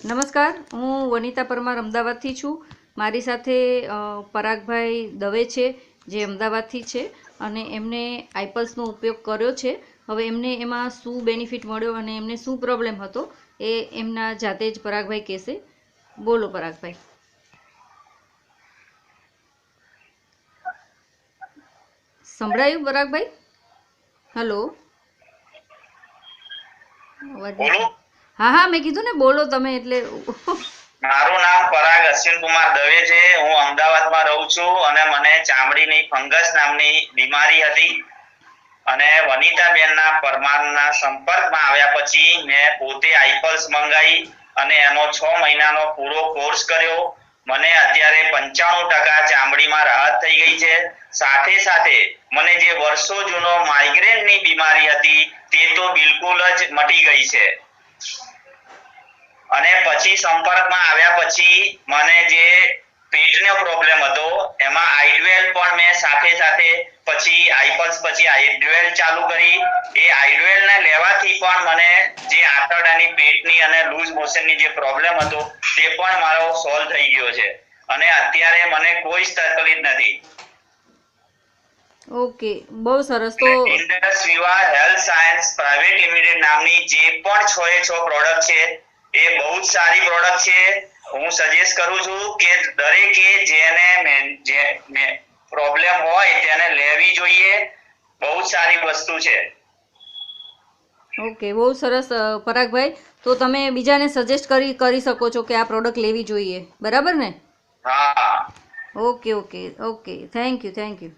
નમસ્કાર, હું વનિતા પરમાર અમદાવાદથી છું. મારી સાથે પરાગભાઈ દવે છે, જે અમદાવાદથી છે અને એમને આઈપલ્સનો ઉપયોગ કર્યો છે. હવે એમને એમાં શું બેનિફિટ મળ્યો અને એમને શું પ્રોબ્લેમ હતો એ એમના જાતે જ પરાગભાઈ કહેશે. બોલો પરાગભાઈ. સંભળાયું પરાગભાઈ? હલો. હા હા, મેં કીધું ને બોલો તમે, એટલે મારું નામ પરાગ અશ્વિન કુમાર દવે છે. હું અમદાવાદમાં રહું છું અને મને ચામડીની ફંગસ નામની બીમારી હતી અને વનિતાબેનના પરમારના સંપર્કમાં આવ્યા પછી મેં પોતે આઈપલ્સ મંગાવી અને એનો 6 મહિનાનો પૂરો કોર્સ કર્યો. મને અત્યારે 95% ચામડીમાં રાહત થઈ ગઈ છે. સાથે સાથે મને જે વર્ષો જૂનો માઇગ્રેનની બીમારી હતી તે તો બિલકુલ જ મટી ગઈ છે. અને પછી સંપર્કમાં આવ્યા પછી મને જે પેટનો પ્રોબ્લેમ હતો એમાં આઈડવેલ પણ મેં સાથે સાથે પછી આઈપલ્સ પછી આઈડવેલ ચાલુ કરી. એ આઈડવેલને લેવાથી પણ મને જે આંતરડાની પેટની અને લૂઝ મોશનની જે પ્રોબ્લેમ હતો તે પણ મારો સોલ્વ થઈ ગયો છે અને અત્યારે મને કોઈ તકલીફ નથી. ઓકે, બહુ સરસ. તો Indus વિવા health science private limited નામની જે પણ 6 પ્રોડક્ટ છે એ બહુ જ સારી પ્રોડક્ટ છે. હું સજેસ્ટ કરું છું કે દરેકે જેને પ્રોબ્લેમ હોય તેને લેવી જોઈએ. બહુ સારી વસ્તુ છે. ઓકે, બહુ સરસ પરાગભાઈ. તો તમે બીજાને સજેસ્ટ કરી શકો છો કે આ પ્રોડક્ટ લેવી જોઈએ, બરાબર ને? હા. Okay okay okay, thank you.